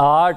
8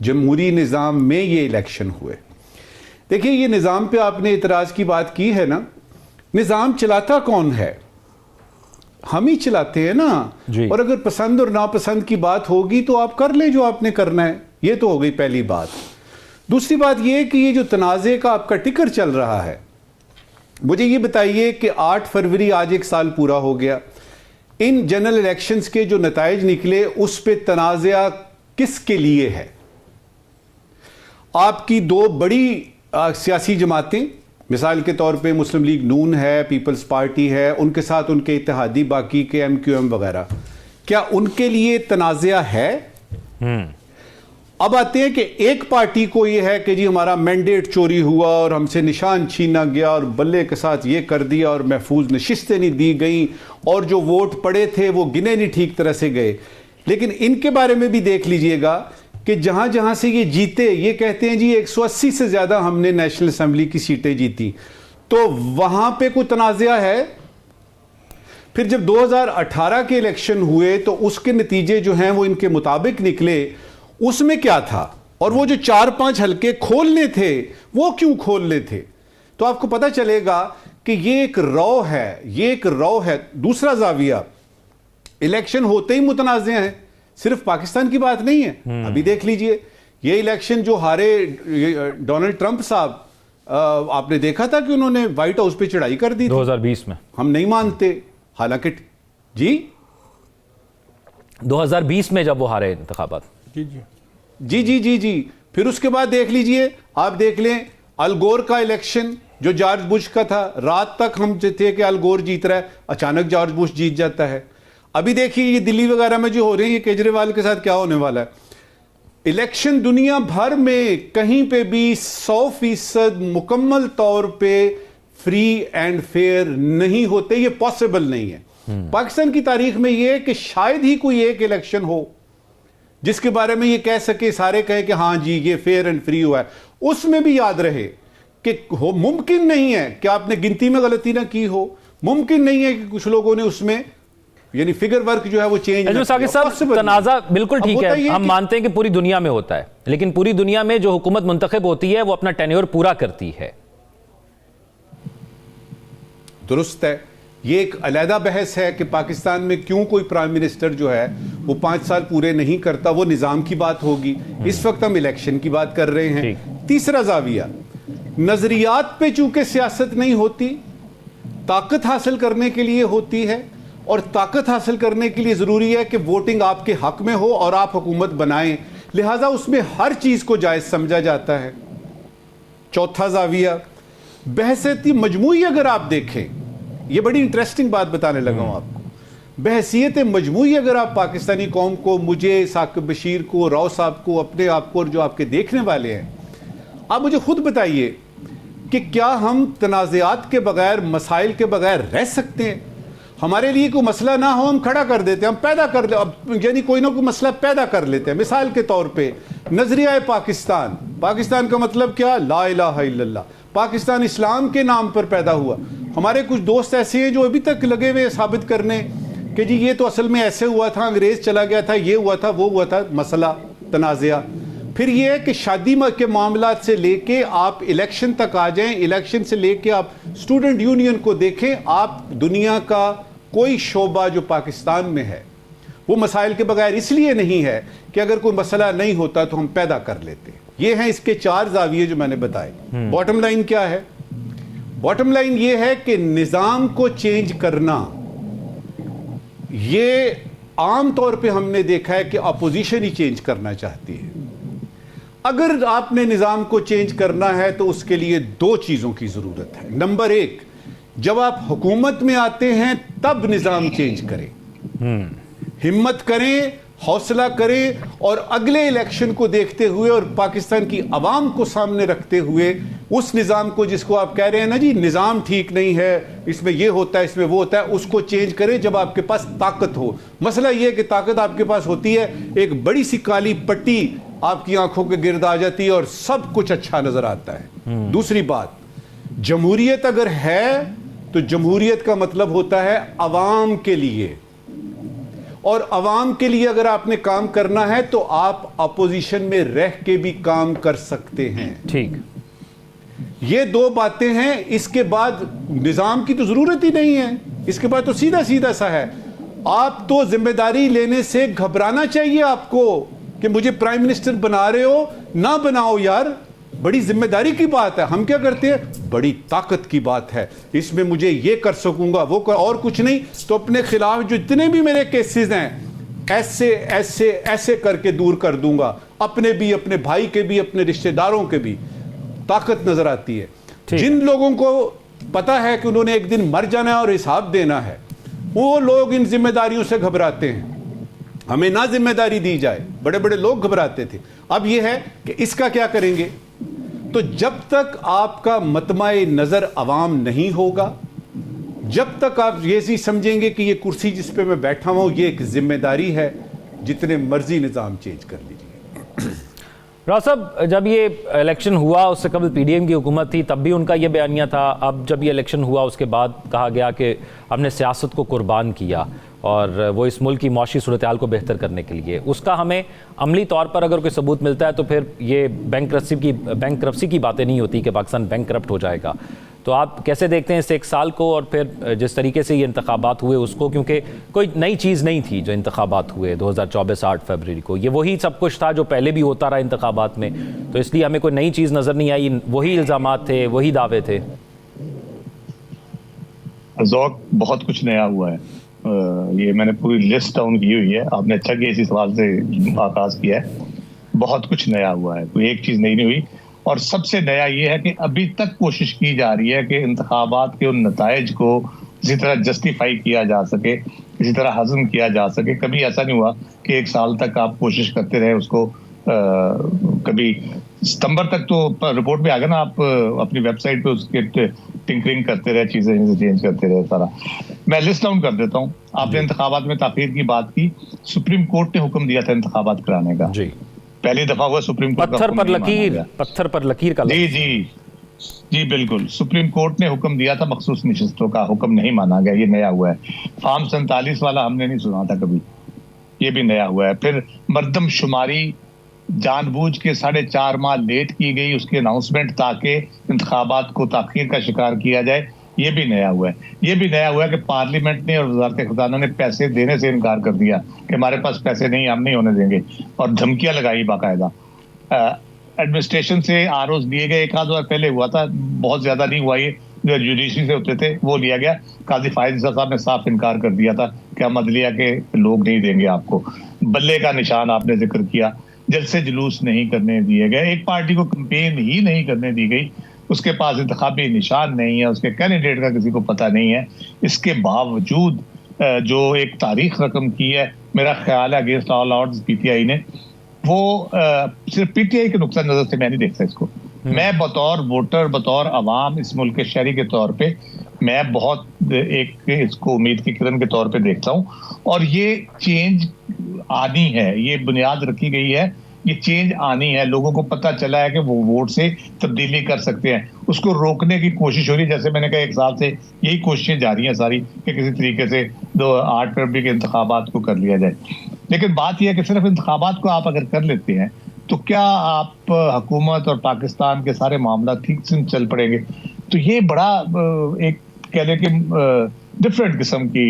جمہوری نظام میں یہ الیکشن ہوئے. دیکھیں یہ نظام پہ آپ نے اعتراض کی بات کی ہے نا, نظام چلاتا کون ہے؟ ہم ہی چلاتے ہیں نا. اور اگر پسند اور ناپسند کی بات ہوگی تو آپ کر لیں جو آپ نے کرنا ہے. یہ تو ہو گئی پہلی بات. دوسری بات یہ کہ یہ جو تنازع کا آپ کا ٹکر چل رہا ہے, مجھے یہ بتائیے کہ 8 فروری آج 1 سال پورا ہو گیا, ان جنرل الیکشنز کے جو نتائج نکلے اس پہ تنازع کس کے لیے ہے؟ آپ کی 2 بڑی سیاسی جماعتیں, مثال کے طور پہ مسلم لیگ نون ہے, پیپلز پارٹی ہے, ان کے ساتھ ان کے اتحادی باقی کے MQM وغیرہ, کیا ان کے لیے تنازع ہے؟ اب آتے ہیں کہ ایک پارٹی کو یہ ہے کہ جی ہمارا مینڈیٹ چوری ہوا اور ہم سے نشان چھینا گیا اور بلے کے ساتھ یہ کر دیا اور محفوظ نشستیں نہیں دی گئیں اور جو ووٹ پڑے تھے وہ گنے نہیں ٹھیک طرح سے گئے. لیکن ان کے بارے میں بھی دیکھ لیجئے گا کہ جہاں جہاں سے یہ جیتے, یہ کہتے ہیں جی 180 سے زیادہ ہم نے نیشنل اسمبلی کی سیٹیں جیتی, تو وہاں پہ کوئی تنازع ہے؟ پھر جب 2018 کے الیکشن ہوئے تو اس کے نتیجے جو ہیں وہ ان کے مطابق نکلے, اس میں کیا تھا؟ اور وہ جو 4-5 حلقے کھولنے تھے وہ کیوں کھولنے تھے؟ تو آپ کو پتہ چلے گا کہ یہ ایک رو ہے, یہ ایک رو ہے. دوسرا زاویہ, الیکشن ہوتے ہی متنازع ہیں, صرف پاکستان کی بات نہیں ہے. ابھی دیکھ لیجئے یہ الیکشن جو ہارے ڈونلڈ ٹرمپ صاحب, آپ نے دیکھا تھا کہ انہوں نے وائٹ ہاؤس پہ چڑھائی کر دی 2020 میں. ہم نہیں مانتے, حالانکہ جی 2020 میں جب وہ ہارے انتخابات. جی پھر اس کے بعد دیکھ لیجئے, آپ دیکھ لیں الگور کا الیکشن جو جارج بش کا تھا, رات تک ہم تھے کہ الگور جیت رہا ہے, اچانک جارج بش جیت جاتا ہے. ابھی دیکھیے یہ دلی وغیرہ میں جو ہو رہے ہیں, یہ کیجریوال کے ساتھ کیا ہونے والا ہے. الیکشن دنیا بھر میں کہیں پہ بھی 100% مکمل طور پہ فری اینڈ فیئر نہیں ہوتے, یہ پاسبل نہیں ہے. پاکستان کی تاریخ میں یہ کہ شاید ہی کوئی ایک الیکشن ہو جس کے بارے میں یہ کہہ سکے, سارے کہیں کہ ہاں جی یہ فیئر اینڈ فری ہوا ہے. اس میں بھی یاد رہے کہ ممکن نہیں ہے کہ آپ نے گنتی میں غلطی نہ کی ہو, ممکن نہیں ہے کہ کچھ لوگوں نے اس میں یعنی فگر ورک جو ہے وہ چینج. ساقب صاحب تنازع بالکل ٹھیک ہے, ہم مانتے ہیں کہ پوری دنیا میں ہوتا ہے, لیکن پوری دنیا میں جو حکومت منتخب ہوتی ہے وہ اپنا ٹینیور پورا کرتی ہے. درست ہے, یہ ایک علیحدہ بحث ہے کہ پاکستان میں کیوں کوئی پرائم منسٹر جو ہے وہ 5 سال پورے نہیں کرتا, وہ نظام کی بات ہوگی. اس وقت ہم الیکشن کی بات کر رہے ہیں. تیسرا زاویہ, نظریات پہ چونکہ سیاست نہیں ہوتی, طاقت حاصل کرنے کے لیے ہوتی ہے, اور طاقت حاصل کرنے کے لیے ضروری ہے کہ ووٹنگ آپ کے حق میں ہو اور آپ حکومت بنائیں, لہٰذا اس میں ہر چیز کو جائز سمجھا جاتا ہے. چوتھا زاویہ, بحثیت مجموعی اگر آپ دیکھیں, یہ بڑی انٹریسٹنگ بات بتانے لگا ہوں آپ کو, بحثیت مجموعی اگر آپ پاکستانی قوم کو, مجھے, ثاقب بشیر کو, راؤ صاحب کو, اپنے آپ کو اور جو آپ کے دیکھنے والے ہیں, آپ مجھے خود بتائیے کہ کیا ہم تنازعات کے بغیر, مسائل کے بغیر رہ سکتے ہیں؟ ہمارے لیے کوئی مسئلہ نہ ہو ہم کھڑا کر دیتے ہیں, ہم پیدا کر لیتے, یعنی کوئی نہ کوئی مسئلہ پیدا کر لیتے ہیں. مثال کے طور پہ نظریہ پاکستان, پاکستان کا مطلب کیا؟ لا الہ الا اللہ. پاکستان اسلام کے نام پر پیدا ہوا. ہمارے کچھ دوست ایسے ہیں جو ابھی تک لگے ہوئے ثابت کرنے کہ جی یہ تو اصل میں ایسے ہوا تھا, انگریز چلا گیا تھا, یہ ہوا تھا, وہ ہوا تھا. مسئلہ تنازعہ. پھر یہ ہے کہ شادی کے معاملات سے لے کے آپ الیکشن تک آ جائیں, الیکشن سے لے کے آپ اسٹوڈنٹ یونین کو دیکھیں, آپ دنیا کا کوئی شعبہ جو پاکستان میں ہے وہ مسائل کے بغیر اس لیے نہیں ہے کہ اگر کوئی مسئلہ نہیں ہوتا تو ہم پیدا کر لیتے. یہ ہیں اس کے 4 زاویے جو میں نے بتائے. باٹم لائن کیا ہے؟ باٹم لائن یہ ہے کہ نظام کو چینج کرنا, یہ عام طور پہ ہم نے دیکھا ہے کہ اپوزیشن ہی چینج کرنا چاہتی ہے. اگر آپ نے نظام کو چینج کرنا ہے تو اس کے لیے 2 چیزوں کی ضرورت ہے. نمبر 1, جب آپ حکومت میں آتے ہیں تب نظام چینج کریں, ہمت کریں, حوصلہ کریں, اور اگلے الیکشن کو دیکھتے ہوئے اور پاکستان کی عوام کو سامنے رکھتے ہوئے اس نظام کو, جس کو آپ کہہ رہے ہیں نا جی نظام ٹھیک نہیں ہے, اس میں یہ ہوتا ہے, اس میں وہ ہوتا ہے, اس کو چینج کریں جب آپ کے پاس طاقت ہو. مسئلہ یہ ہے کہ طاقت آپ کے پاس ہوتی ہے, ایک بڑی سی کالی پٹی آپ کی آنکھوں کے گرد آ جاتی ہے اور سب کچھ اچھا نظر آتا ہے. دوسری بات, جمہوریت اگر ہے تو جمہوریت کا مطلب ہوتا ہے عوام کے لیے, اور عوام کے لیے اگر آپ نے کام کرنا ہے تو آپ اپوزیشن میں رہ کے بھی کام کر سکتے ہیں. ٹھیک, یہ دو باتیں ہیں. اس کے بعد نظام کی تو ضرورت ہی نہیں ہے. اس کے بعد تو سیدھا سیدھا سا ہے. آپ تو ذمہ داری لینے سے گھبرانا چاہیے آپ کو کہ مجھے پرائم منسٹر بنا رہے ہو, نہ بناؤ یار. بڑی ذمہ داری کی بات ہے. ہم کیا کرتے ہیں, بڑی طاقت کی بات ہے, اس میں مجھے یہ کر سکوں گا, وہ اور کچھ نہیں. تو اپنے خلاف جو اتنے بھی میرے کیسز ہیں ایسے ایسے ایسے کر کے دور کر دوں گا. اپنے بھی, اپنے بھائی کے بھی, اپنے رشتہ داروں کے بھی. طاقت نظر آتی ہے. جن لوگوں کو پتا ہے کہ انہوں نے ایک دن مر جانا ہے اور حساب دینا ہے, وہ لوگ ان ذمہ داریوں سے گھبراتے ہیں. ہمیں نہ ذمہ داری دی جائے. بڑے بڑے لوگ گھبراتے تھے. اب یہ ہے کہ اس کا کیا کریں گے. تو جب تک آپ کا مطمع نظر عوام نہیں ہوگا, جب تک آپ یہ سمجھیں گے کہ یہ کرسی جس پہ میں بیٹھا ہوں یہ ایک ذمہ داری ہے, جتنے مرضی نظام چینج کر لیجیے. راز صاحب, جب یہ الیکشن ہوا اس سے قبل پی ڈی ایم کی حکومت تھی, تب بھی ان کا یہ بیانیہ تھا. اب جب یہ الیکشن ہوا اس کے بعد کہا گیا کہ ہم نے سیاست کو قربان کیا اور وہ اس ملک کی معاشی صورتحال کو بہتر کرنے کے لیے. اس کا ہمیں عملی طور پر اگر کوئی ثبوت ملتا ہے تو پھر یہ بینک کرپسی کی باتیں نہیں ہوتی کہ پاکستان بینک کرپٹ ہو جائے گا. تو آپ کیسے دیکھتے ہیں اس ایک سال کو اور پھر جس طریقے سے یہ انتخابات ہوئے اس کو, کیونکہ کوئی نئی چیز نہیں تھی جو انتخابات ہوئے 2024 8 فروری کو, یہ وہی سب کچھ تھا جو پہلے بھی ہوتا رہا انتخابات میں, تو اس لیے ہمیں کوئی نئی چیز نظر نہیں آئی, وہی الزامات تھے, وہی دعوے تھے. ذوق بہت کچھ نیا ہوا ہے. یہ میں نے پوری لسٹ ڈاؤن کی ہوئی ہے, آپ نے اچھا کہ اسی سوال سے آغاز کیا ہے. بہت کچھ نیا ہوا ہے, کوئی ایک چیز نہیں ہوئی. اور سب سے نیا یہ ہے کہ ابھی تک کوشش کی جا رہی ہے کہ انتخابات کے ان نتائج کو اسی طرح جسٹیفائی کیا جا سکے, اسی طرح ہضم کیا جا سکے. کبھی ایسا نہیں ہوا کہ ایک سال تک آپ کوشش کرتے رہے اس کو, کبھی ستمبر تک تو رپورٹ میں آ گیا نا, آپ اپنی ویب سائٹ پہ اس کے ٹنکرنگ کرتے رہے, چیزیں چینج کرتے رہے سارا. میں لسٹ ڈاؤن کر دیتا ہوں. آپ نے انتخابات میں تاخیر کی بات کی. سپریم کورٹ نے حکم دیا تھا انتخابات کرانے کا. جی, پہلی دفعہ ہوا سپریم کورٹ پتھر پر لکیر کا. جی بالکل, سپریم کورٹ نے حکم دیا تھا, مخصوص نشستوں کا حکم نہیں مانا گیا. یہ نیا ہوا ہے. فارم 47 والا ہم نے نہیں سنا تھا کبھی, یہ بھی نیا ہوا ہے. پھر مردم شماری جان بوجھ کے 4.5 ماہ لیٹ کی گئی, اس کی اناؤنسمنٹ تاکہ انتخابات کو تاخیر کا شکار کیا جائے, یہ بھی نیا ہوا ہے. یہ بھی نیا ہوا ہے کہ پارلیمنٹ نے اور وزارت خزانہ نے پیسے دینے سے انکار کر دیا کہ ہمارے پاس پیسے نہیں, ہم نہیں ہونے دیں گے, اور دھمکیاں لگائی باقاعدہ. ایڈمنسٹریشن سے آر اوز لیے گئے, 1 آدھ بار پہلے ہوا تھا, بہت زیادہ نہیں ہوا. یہ جو جوڈیشری سے ہوتے تھے وہ لیا گیا. قاضی فائز صاحب نے صاف انکار کر دیا تھا کہ ہم عدلیہ کے لوگ نہیں دیں گے آپ کو. بلے کا نشان آپ نے ذکر کیا, جلسے جلوس نہیں کرنے دیے گئے. ایک پارٹی کو کمپین ہی نہیں کرنے دی گئی, اس کے پاس انتخابی نشان نہیں ہے, اس کے کینڈیڈیٹ کا کسی کو پتہ نہیں ہے. اس کے باوجود جو ایک تاریخ رقم کی ہے, میرا خیال ہے against all odds P T I نے, وہ صرف پی ٹی آئی کے نقطہ نظر سے میں نہیں دیکھتا اس کو. میں بطور ووٹر, بطور عوام, اس ملک کے شہری کے طور پہ میں بہت ایک اس کو امید کی کرن کے طور پہ دیکھتا ہوں. اور یہ چینج آنی ہے, یہ بنیاد رکھی گئی ہے, یہ چینج آنی ہے. لوگوں کو پتہ چلا ہے کہ وہ ووٹ سے تبدیلی کر سکتے ہیں. اس کو روکنے کی کوشش ہو رہی ہے, جیسے میں نے کہا 1 سال سے یہی کوششیں جاری ہیں ساری کہ کسی طریقے سے 8 فروری کے انتخابات کو کر لیا جائے. لیکن بات یہ ہے کہ صرف انتخابات کو آپ اگر کر لیتے ہیں تو کیا آپ حکومت اور پاکستان کے سارے معاملات ٹھیک سے چل پڑیں گے؟ تو یہ بڑا ایک کہہ لیں کہ ڈفرینٹ قسم کی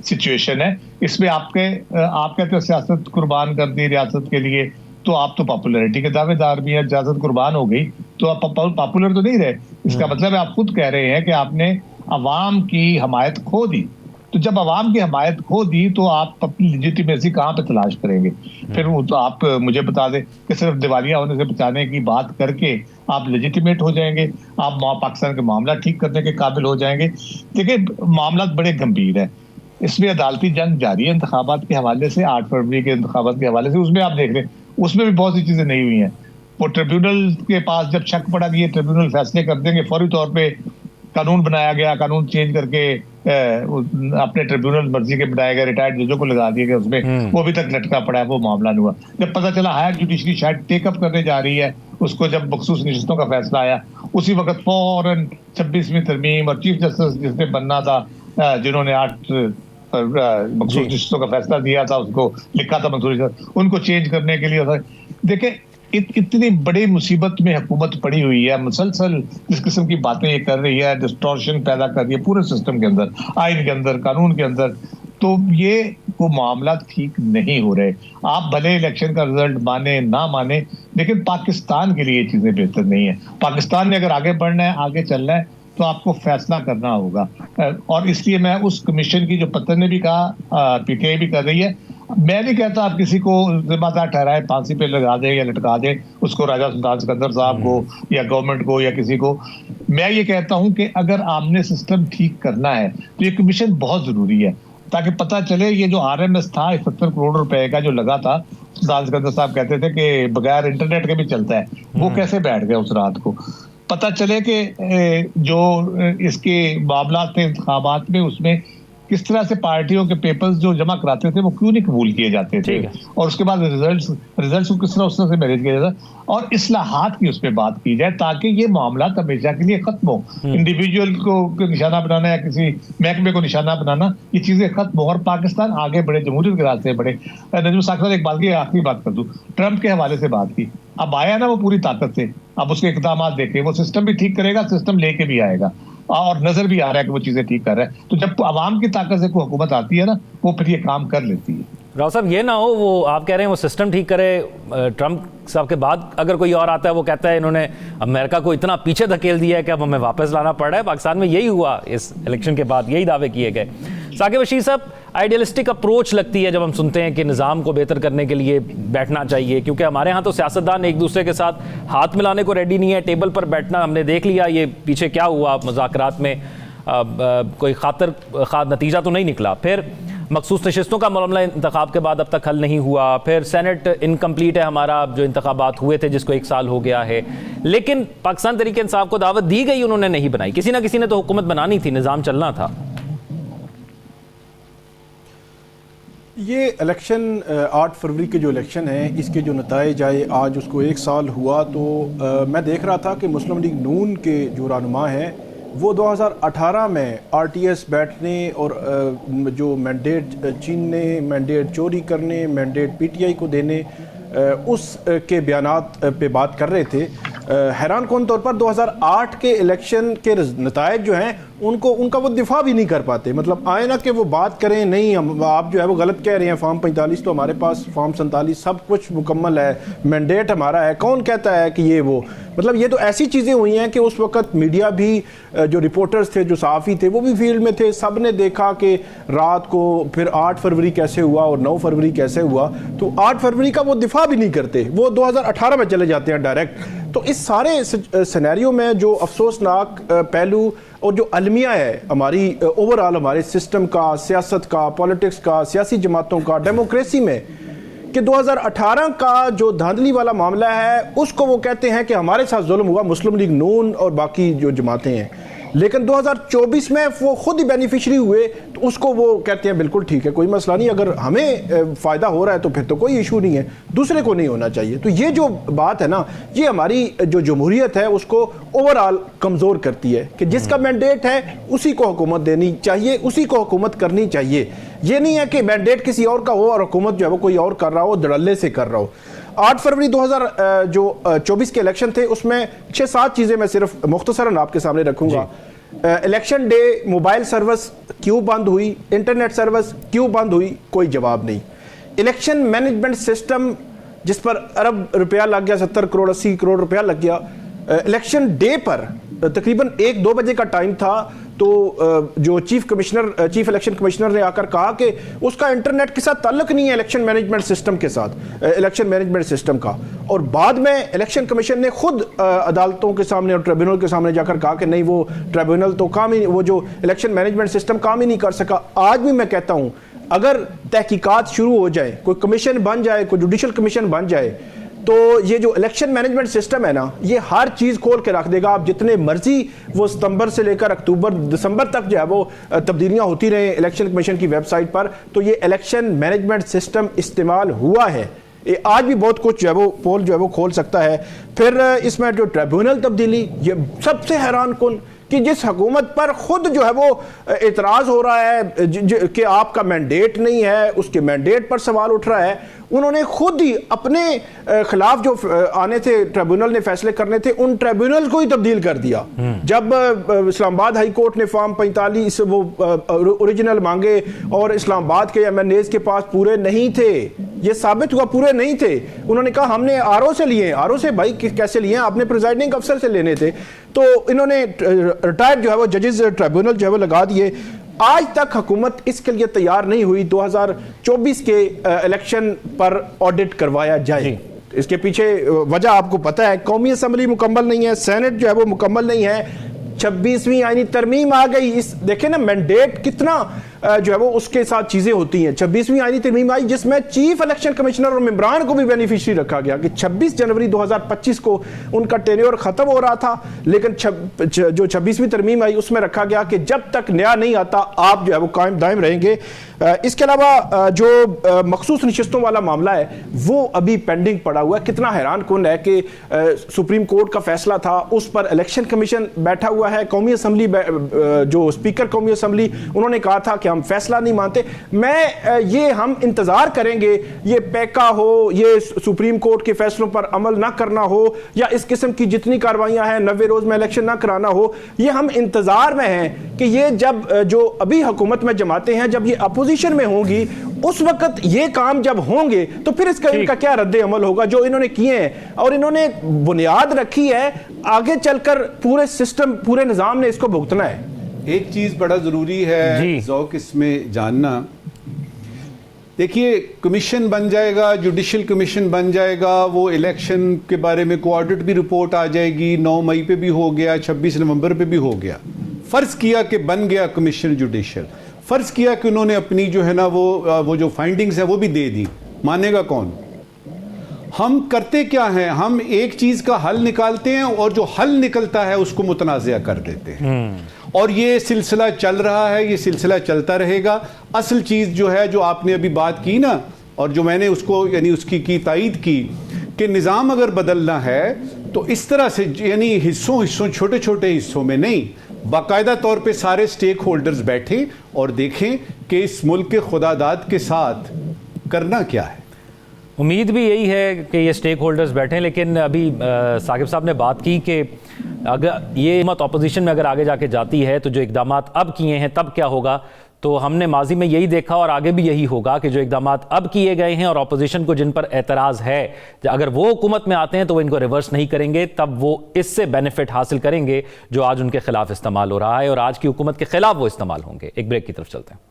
سچویشن ہے. اس میں آپ کہتے ہیں سیاست قربان کر دی ریاست کے لیے, تو آپ تو پاپولیرٹی کے دعوے دار بھی ہیں. سیاست قربان ہو گئی تو آپ پاپولر تو نہیں رہے. اس کا مطلب ہے آپ خود کہہ رہے ہیں کہ آپ نے عوام کی حمایت کھو دی. تو جب عوام کی حمایت کھو دی تو آپ اپنی لیجیٹیمیسی کہاں پہ تلاش کریں گے؟ پھر آپ مجھے بتا دیں کہ صرف دیوالیہ ہونے سے بچانے کی بات کر کے آپ لیجیٹیمیٹ ہو جائیں گے, آپ پاکستان کے معاملہ ٹھیک کرنے کے قابل ہو جائیں گے؟ دیکھیں معاملات بڑے گمبھیر ہیں. اس میں عدالتی جنگ جاری ہے انتخابات کے حوالے سے, 8 فروری کے انتخابات کے حوالے سے. اس میں آپ دیکھ رہے ہیں اس میں بھی بہت سی چیزیں نہیں ہوئی ہیں. وہ ٹریبیونل کے پاس جب شک پڑا کہ یہ ٹریبیونل فیصلے کر دیں گے, فوری طور پہ قانون بنایا گیا, قانون چینج کر کے اپنے ٹریبیونل مرضی کے بنائے گئے, ریٹائرڈ ججوں کو لگا دیا گیا اس میں, وہ ابھی تک لٹکا پڑا ہے, وہ معاملہ نہیں ہوا. جب پتہ چلا ہائر جوڈیشری شاید ٹیک اپ کرنے جا رہی ہے اس کو, جب مخصوص نشستوں کا فیصلہ آیا اسی وقت فوراً 26ویں ترمیم اور چیف جسٹس جس نے بننا تھا, جنہوں نے مخصوص نشستوں کا فیصلہ دیا تھا، اس کو لکھا تھا منصوری صاحب، ان کو چینج کرنے کے لیے. دیکھیں اتنی بڑی مصیبت میں حکومت پڑی ہوئی ہے، مسلسل جس قسم کی باتیں یہ کر رہی ہے، ڈسٹورشن پیدا کر رہی ہے پورے سسٹم کے اندر، آئین کے اندر، قانون کے اندر، تو یہ وہ معاملات ٹھیک نہیں ہو رہے. آپ بھلے الیکشن کا رزلٹ مانے نہ مانے، لیکن پاکستان کے لیے یہ چیزیں بہتر نہیں ہیں. پاکستان نے اگر آگے بڑھنا ہے، آگے چلنا ہے، تو آپ کو فیصلہ کرنا ہوگا. اور اس لیے میں اس کمیشن کی جو پتن نے بھی کہا، پی ٹی آئی بھی کر رہی ہے، میں نہیں کہتا آپ کسی کو ذمہ دار ٹھہرائے، پھانسی پہ لگا دے یا لٹکا دے اس کو، راجہ سلطان سکندر صاحب کو یا گورنمنٹ کو یا کسی کو. میں یہ کہتا ہوں کہ اگر آپ نے سسٹم ٹھیک کرنا ہے تو یہ کمیشن بہت ضروری ہے، تاکہ پتہ چلے یہ جو آر ایم ایس تھا 70 کروڑ روپے کا جو لگا تھا، سلطان سکندر صاحب کہتے تھے کہ بغیر انٹرنیٹ کے بھی چلتا ہے، وہ کیسے بیٹھ گیا اس رات کو. پتہ چلے کہ جو اس کے معاملات تھے انتخابات میں، اس میں کس طرح سے پارٹیوں کے پیپرز جو جمع کراتے تھے وہ کیوں نہیں قبول کیے جاتے تھے، اور اس کے بعد ریزلٹس کو کس طرح اس طرح سے مینیج کیا جاتا، اور اصلاحات کی اس پہ بات کی جائے تاکہ یہ معاملات ہمیشہ کے لیے ختم ہو. انڈیویجول کو نشانہ بنانا یا کسی محکمے کو نشانہ بنانا، یہ چیزیں ختم ہو اور پاکستان آگے بڑھے، جمہوریت کے راستے بڑھے. نجم ثاقب صاحب ایک بات کی آخری بات کر دوں، ٹرمپ کے حوالے سے بات کی، اب آیا نا وہ پوری طاقت سے، اب اس کے اقدامات دیکھیں، وہ سسٹم بھی ٹھیک کرے گا، سسٹم لے کے بھی آئے گا، اور نظر بھی آ رہا ہے کہ وہ چیزیں ٹھیک کر رہا ہے. تو جب عوام کی طاقت سے کوئی حکومت آتی ہے نا، وہ پھر یہ کام کر لیتی ہے. راؤ صاحب یہ نہ ہو وہ آپ کہہ رہے ہیں وہ سسٹم ٹھیک کرے، ٹرمپ صاحب کے بعد اگر کوئی اور آتا ہے وہ کہتا ہے انہوں نے امریکہ کو اتنا پیچھے دھکیل دیا ہے کہ اب ہمیں واپس لانا پڑ رہا ہے. پاکستان میں یہی ہوا، اس الیکشن کے بعد یہی دعوے کیے گئے. ثاقب بشیر صاحب، آئیڈیلسٹک اپروچ لگتی ہے جب ہم سنتے ہیں کہ نظام کو بہتر کرنے کے لیے بیٹھنا چاہیے، کیونکہ ہمارے ہاں تو سیاستدان ایک دوسرے کے ساتھ ہاتھ ملانے کو ریڈی نہیں ہے، ٹیبل پر بیٹھنا ہم نے دیکھ لیا یہ پیچھے کیا ہوا مذاکرات میں، کوئی خاطر خواہ نتیجہ تو نہیں نکلا. پھر مخصوص نشستوں کا معاملہ انتخاب کے بعد اب تک حل نہیں ہوا، پھر سینٹ انکمپلیٹ ہے ہمارا، جو انتخابات ہوئے تھے جس کو 1 سال ہو گیا ہے، لیکن پاکستان تحریک انصاف کو دعوت دی گئی، انہوں نے نہیں بنائی. کسی نہ کسی نے تو حکومت بنانی تھی، نظام چلنا تھا. یہ الیکشن 8 فروری کے جو الیکشن ہیں، اس کے جو نتائج آئے، آج اس کو 1 سال ہوا، تو میں دیکھ رہا تھا کہ مسلم لیگ نون کے جو رہنما ہیں وہ 2018 میں آر ٹی ایس بیٹھنے اور جو مینڈیٹ چھیننے، مینڈیٹ چوری کرنے، مینڈیٹ پی ٹی آئی کو دینے، اس کے بیانات پہ بات کر رہے تھے. حیران کن طور پر 2008 کے الیکشن کے نتائج جو ہیں ان کا وہ دفاع بھی نہیں کر پاتے. مطلب آئے نا کہ وہ بات کریں، نہیں ہم آپ جو ہے وہ غلط کہہ رہے ہیں، فارم 45 تو ہمارے پاس، فارم 47 سب کچھ مکمل ہے، مینڈیٹ ہمارا ہے، کون کہتا ہے کہ یہ وہ. مطلب یہ تو ایسی چیزیں ہوئی ہیں کہ اس وقت میڈیا بھی، جو رپورٹرز تھے، جو صحافی تھے، وہ بھی فیلڈ میں تھے، سب نے دیکھا کہ رات کو پھر 8 فروری کیسے ہوا اور 9 فروری کیسے ہوا. تو 8 فروری کا وہ دفاع بھی نہیں کرتے، وہ 2018 میں چلے جاتے ہیں ڈائریکٹ. تو اس سارے سینیریو میں جو افسوسناک پہلو اور جو المیہ ہے ہماری اوورآل ہمارے سسٹم کا، سیاست کا، پولیٹکس کا، سیاسی جماعتوں کا، ڈیموکریسی میں، کہ 2018 کا جو دھاندلی والا معاملہ ہے اس کو وہ کہتے ہیں کہ ہمارے ساتھ ظلم ہوا، مسلم لیگ نون اور باقی جو جماعتیں ہیں. لیکن 2024 میں وہ خود ہی بینیفیشری ہوئے، تو اس کو وہ کہتے ہیں بالکل ٹھیک ہے، کوئی مسئلہ نہیں، اگر ہمیں فائدہ ہو رہا ہے تو پھر تو کوئی ایشو نہیں ہے، دوسرے کو نہیں ہونا چاہیے. تو یہ جو بات ہے نا، یہ ہماری جو جمہوریت ہے اس کو اوورآل کمزور کرتی ہے، کہ جس کا مینڈیٹ ہے اسی کو حکومت دینی چاہیے، اسی کو حکومت کرنی چاہیے. یہ نہیں ہے کہ مینڈیٹ کسی اور کا ہو اور حکومت جو ہے وہ کوئی اور کر رہا ہو، دھڑلے سے کر رہا ہو. 8 فروری 2024 کے الیکشن تھے، اس میں 6-7 چیزیں میں صرف مختصراً آپ کے سامنے رکھوں گا. الیکشن ڈے موبائل سروس کیوں بند ہوئی، انٹرنیٹ سروس کیوں بند ہوئی، کوئی جواب نہیں. الیکشن مینجمنٹ سسٹم جس پر ارب روپیہ لگ گیا، 70 کروڑ 80 کروڑ روپیہ لگ گیا، الیکشن ڈے پر تقریباً 1-2 بجے کا ٹائم تھا، تو جو چیف الیکشن کمشنر نے آ کر کہا کہ اس کا انٹرنیٹ کے ساتھ تعلق نہیں ہے الیکشن مینجمنٹ سسٹم کے ساتھ، الیکشن مینجمنٹ سسٹم کا. اور بعد میں الیکشن کمیشن نے خود عدالتوں کے سامنے اور ٹریبیونل کے سامنے جا کر کہا کہ نہیں، وہ ٹریبیونل تو کام ہی، وہ جو الیکشن مینجمنٹ سسٹم کام ہی نہیں کر سکا. آج بھی میں کہتا ہوں اگر تحقیقات شروع ہو جائے، کوئی کمیشن بن جائے، کوئی جوڈیشل کمیشن بن جائے، تو یہ جو الیکشن مینجمنٹ سسٹم ہے نا، یہ ہر چیز کھول کے رکھ دے گا. آپ جتنے مرضی وہ ستمبر سے لے کر اکتوبر دسمبر تک جو ہے وہ تبدیلیاں ہوتی رہیں الیکشن کمیشن کی ویب سائٹ پر، تو یہ الیکشن مینجمنٹ سسٹم استعمال ہوا ہے. آج بھی بہت کچھ جو ہے وہ پول جو ہے وہ کھول سکتا ہے. پھر اس میں جو ٹریبیونل تبدیلی، یہ سب سے حیران کن کہ جس حکومت پر خود جو ہے وہ اعتراض ہو رہا ہے کہ آپ کا مینڈیٹ نہیں ہے، اس کے مینڈیٹ پر سوال اٹھ رہا ہے، انہوں نے خود ہی اپنے خلاف جو آنے تھے ٹریبونل نے فیصلے کرنے تھے ان ٹریبونل کو ہی تبدیل کر دیا. جب اسلام آباد ہائی کورٹ نے فارم 45 وہ اوریجنل مانگے اور اسلام آباد کے ایم این ایز کے پاس پورے نہیں تھے، یہ ثابت ہوا پورے نہیں تھے، انہوں نے کہا ہم نے آر او سے لیے. آر او سے بھائی کیسے لیے؟ آپ نے پریزائڈنگ افسر سے لینے تھے. تو انہوں نے ریٹائرڈ جو ہے وہ ججز ٹریبونل جو ہے وہ لگا دیے. آج تک حکومت اس کے لیے تیار نہیں ہوئی 2024 کے الیکشن پر آڈٹ کروایا جائے. اس کے پیچھے وجہ آپ کو پتہ ہے، قومی اسمبلی مکمل نہیں ہے، سینٹ جو ہے وہ مکمل نہیں ہے، 26ویں آئینی ترمیم آ گئی. دیکھیں نا مینڈیٹ کتنا جو ہے وہ اس کے ساتھ چیزیں ہوتی ہیں. 26ویں آئینی ترمیم آئی جس میں چیف الیکشن کمشنر اور ممبران کو بھی بینیفیشری رکھا گیا کہ 26 جنوری 2025 کو ان کا ٹینیور ختم ہو رہا تھا، لیکن جو 26ویں ترمیم آئی اس میں رکھا گیا کہ جب تک نیا نہیں آتا آپ جو ہے وہ قائم دائم رہیں گے. اس کے علاوہ جو مخصوص نشستوں والا معاملہ ہے وہ ابھی پینڈنگ پڑا ہوا ہے. کتنا حیران کن ہے کہ سپریم کورٹ کا فیصلہ تھا، اس پر الیکشن کمیشن بیٹھا ہوا ہے، قومی اسمبلی جو اسپیکر قومی اسمبلی انہوں نے کہا تھا کہ ہم فیصلہ نہیں مانتے. یہ ہم انتظار کریں گے یہ پیکا ہو، یہ سپریم کورٹ کے فیصلوں پر عمل نہ کرنا ہو، یا اس قسم کی جتنی کاروائیاں ہیں 90 روز میں الیکشن نہ کرانا ہو، یہ ہم انتظار میں ہیں کہ یہ جب جو ابھی حکومت میں جماعتیں ہیں جب یہ اپوزیشن میں ہوں گی اس وقت یہ کام جب ہوں گے تو پھر اس کا ان کا کیا رد عمل ہوگا جو انہوں نے کیے ہیں. اور انہوں نے بنیاد رکھی ہے، آگے چل کر پورے سسٹم پورے نظام نے اس کو بھگتنا ہے. ایک چیز بڑا ضروری ہے ذوق اس میں جاننا، دیکھیے کمیشن بن جائے گا، جوڈیشل کمیشن بن جائے گا، وہ الیکشن کے بارے میں کو آڈٹ بھی رپورٹ آ جائے گی، 9 مئی پہ بھی ہو گیا، 26 نومبر پہ بھی ہو گیا. فرض کیا کہ بن گیا کمیشن جوڈیشل، فرض کیا کہ انہوں نے اپنی جو ہے نا وہ جو فائنڈنگز ہیں وہ بھی دے دی، مانے گا کون؟ ہم کرتے کیا ہیں، ہم ایک چیز کا حل نکالتے ہیں اور جو حل نکلتا ہے اس کو متنازع کر دیتے ہیں، اور یہ سلسلہ چل رہا ہے، یہ سلسلہ چلتا رہے گا. اصل چیز جو ہے جو آپ نے ابھی بات کی نا، اور جو میں نے اس کو یعنی اس کی تائید کی کہ نظام اگر بدلنا ہے تو اس طرح سے یعنی حصوں چھوٹے چھوٹے حصوں میں نہیں، باقاعدہ طور پہ سارے سٹیک ہولڈرز بیٹھیں اور دیکھیں کہ اس ملک کے خداداد کے ساتھ کرنا کیا ہے. امید بھی یہی ہے کہ یہ سٹیک ہولڈرز بیٹھیں، لیکن ابھی ثاقب صاحب نے بات کی کہ اگر یہ حکومت اپوزیشن میں اگر آگے جا کے جاتی ہے تو جو اقدامات اب کیے ہیں تب کیا ہوگا. تو ہم نے ماضی میں یہی دیکھا اور آگے بھی یہی ہوگا کہ جو اقدامات اب کیے گئے ہیں اور اپوزیشن کو جن پر اعتراض ہے اگر وہ حکومت میں آتے ہیں تو وہ ان کو ریورس نہیں کریں گے، تب وہ اس سے بینیفٹ حاصل کریں گے جو آج ان کے خلاف استعمال ہو رہا ہے اور آج کی حکومت کے خلاف وہ استعمال ہوں گے. ایک بریک کی طرف چلتے ہیں.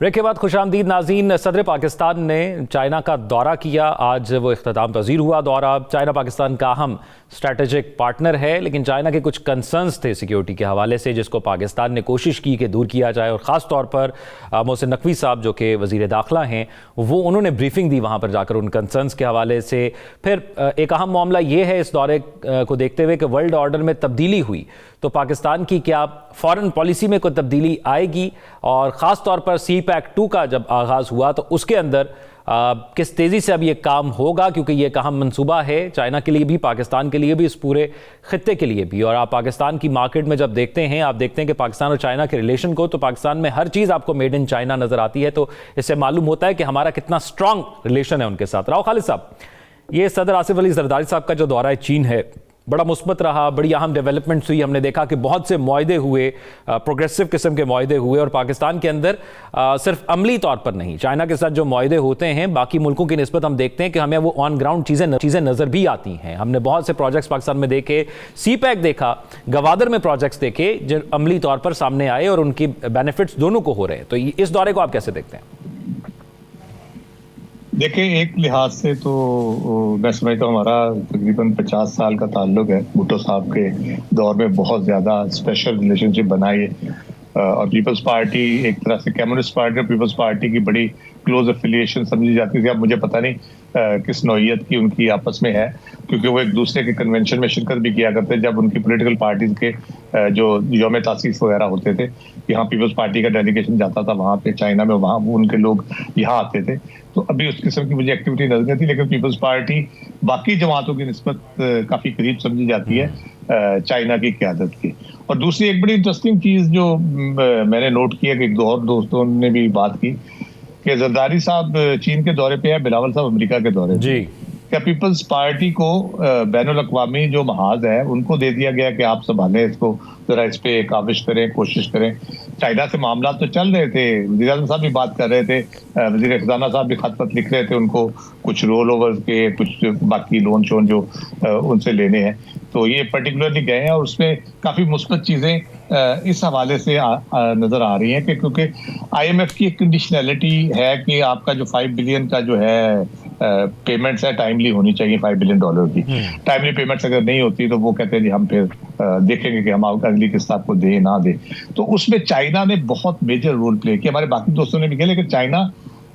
بریک کے بعد خوش آمدید ناظرین. صدر پاکستان نے چائنا کا دورہ کیا، آج وہ اختتام پذیر ہوا دورہ. چائنا پاکستان کا اہم اسٹریٹجک پارٹنر ہے، لیکن چائنا کے کچھ کنسرنز تھے سیکیورٹی کے حوالے سے جس کو پاکستان نے کوشش کی کہ دور کیا جائے، اور خاص طور پر محسن نقوی صاحب جو کہ وزیر داخلہ ہیں وہ انہوں نے بریفنگ دی وہاں پر جا کر ان کنسرنز کے حوالے سے. پھر ایک اہم معاملہ یہ ہے اس دورے کو دیکھتے ہوئے کہ ورلڈ آرڈر میں تبدیلی ہوئی تو پاکستان کی کیا فارن پالیسی میں کوئی تبدیلی آئے گی، اور خاص طور پر سی پیک 2 کا جب آغاز ہوا تو اس کے اندر کس تیزی سے اب یہ کام ہوگا، کیونکہ یہ ایک اہم منصوبہ ہے چائنا کے لیے بھی، پاکستان کے لیے بھی، اس پورے خطے کے لیے بھی. اور آپ پاکستان کی مارکیٹ میں جب دیکھتے ہیں، آپ دیکھتے ہیں کہ پاکستان اور چائنا کے ریلیشن کو، تو پاکستان میں ہر چیز آپ کو میڈ ان چائنا نظر آتی ہے، تو اس سے معلوم ہوتا ہے کہ ہمارا کتنا سٹرانگ ریلیشن ہے ان کے ساتھ. راؤ خالد صاحب، یہ صدر آصف علی زرداری صاحب کا جو دورہ چین ہے بڑا مثبت رہا، بڑی اہم ڈیولپمنٹس ہوئی، ہم نے دیکھا کہ بہت سے معاہدے ہوئے، پروگریسو قسم کے معاہدے ہوئے، اور پاکستان کے اندر صرف عملی طور پر نہیں، چائنا کے ساتھ جو معاہدے ہوتے ہیں باقی ملکوں کی نسبت ہم دیکھتے ہیں کہ ہمیں وہ آن گراؤنڈ چیزیں نظر بھی آتی ہیں. ہم نے بہت سے پروجیکٹس پاکستان میں دیکھے، سی پیک دیکھا، گوادر میں پروجیکٹس دیکھے جو عملی طور پر سامنے آئے اور ان کی بینیفٹس دونوں کو ہو رہے ہیں. تو اس دورے کو آپ کیسے دیکھتے ہیں؟ دیکھیں، ایک لحاظ سے تو میں سمجھتا ہوں ہمارا تقریباً 50 سال کا تعلق ہے. بھٹو صاحب کے دور میں بہت زیادہ اسپیشل ریلیشن شپ بنائی ہے. اور پیپلز پارٹی ایک طرح سے کمیونسٹ پارٹی اور پیپلز پارٹی کی بڑی کلوز افیلیشن سمجھی جاتی تھی. اب مجھے پتہ نہیں کس نوعیت کی ان کی آپس میں ہے, کیونکہ وہ ایک دوسرے کے کنونشن میں شرکت بھی کیا کرتے. جب ان کی پولیٹیکل پارٹیز کے جو یوم تاسیس وغیرہ ہوتے تھے, یہاں پیپلز پارٹی کا ڈیلیگیشن جاتا تھا وہاں پہ چائنا میں, وہاں ان کے لوگ یہاں آتے تھے. تو ابھی اس قسم کی مجھے ایکٹیویٹی نظر نہیں تھی, لیکن پیپلز پارٹی باقی جماعتوں کی نسبت کافی قریب سمجھی جاتی ہے چائنا کی قیادت کی. اور دوسری ایک بڑی انٹرسٹنگ چیز جو میں نے نوٹ کیا کہ ایک دو اور دوستوں نے بھی بات کی کہ زرداری صاحب چین کے دورے پہ ہے, بلاول صاحب امریکہ کے دورے پہ. جی, کیا پیپلز پارٹی کو بین الاقوامی جو محاذ ہے ان کو دے دیا گیا کہ آپ سنبھالیں اس کو, ذرا اس پہ کاوش کریں, کوشش کریں. چائنا سے معاملات تو چل رہے تھے, وزیر اعظم صاحب بھی بات کر رہے تھے, وزیر خزانہ صاحب بھی خط پت لکھ رہے تھے ان کو, کچھ رول اوور کے, کچھ باقی لون شون جو ان سے لینے ہیں. تو یہ پرٹیکولرلی گئے ہیں اور اس میں کافی مثبت چیزیں اس حوالے سے نظر آ رہی ہیں کہ کیونکہ آئی ایم ایف کی ایک کنڈیشنلٹی ہے کہ آپ کا جو 5 بلین کا جو ہے پیمنٹس ہے ٹائملی ہونی چاہیے. $5 بلین کی ٹائملی پیمنٹس اگر نہیں ہوتی تو وہ کہتے ہیں جی ہم پھر دیکھیں گے کہ ہم اگلی قسط آپ کو دے نہ دے. تو اس میں چائنا نے بہت میجر رول پلے کیا. ہمارے باقی دوستوں نے بھی کیا, لیکن چائنا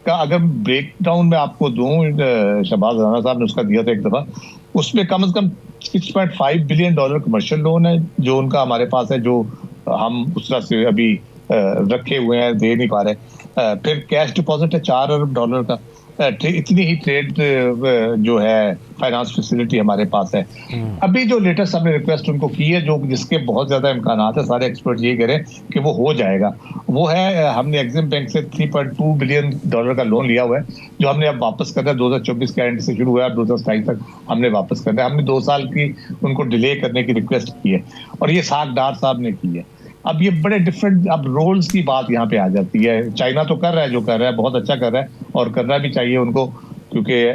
کا اگر بریک ڈاؤن میں آپ کو دوں, شہباز رانا صاحب نے اس کا دیا تھا ایک دفعہ, اس میں کم از کم $6.5 بلین کمرشل لون ہے جو ان کا ہمارے پاس ہے, جو ہم اس طرح سے ابھی رکھے ہوئے ہیں, دے نہیں پا رہے. پھر کیش ڈپازٹ ہے $4 ارب کا. اتنی ہی ٹریڈ جو ہے فائنانس فیسلٹی ہمارے پاس ہے. ابھی جو لیٹسٹ ہم نے ریکویسٹ ان کو کی ہے, جو جس کے بہت زیادہ امکانات ہیں, سارے ایکسپرٹ یہ کہہ رہے ہیں کہ وہ ہو جائے گا, وہ ہے ہم نے ایگزم بینک سے $3.2 بلین کا لون لیا ہوا ہے جو ہم نے اب واپس کرنا ہے. 2024 کے اینڈ سے شروع ہوا ہے, 2027 تک ہم نے واپس کرنا ہے. ہم نے 2 سال کی ان کو ڈیلے کرنے کی ریکویسٹ کی ہے اور یہ ساکھ ڈار صاحب نے کی ہے. اب یہ بڑے ڈفرینٹ اب رولز کی بات یہاں پہ آ جاتی ہے. چائنا تو کر رہا ہے جو کر رہا ہے, بہت اچھا کر رہا ہے اور کرنا بھی چاہیے ان کو, کیونکہ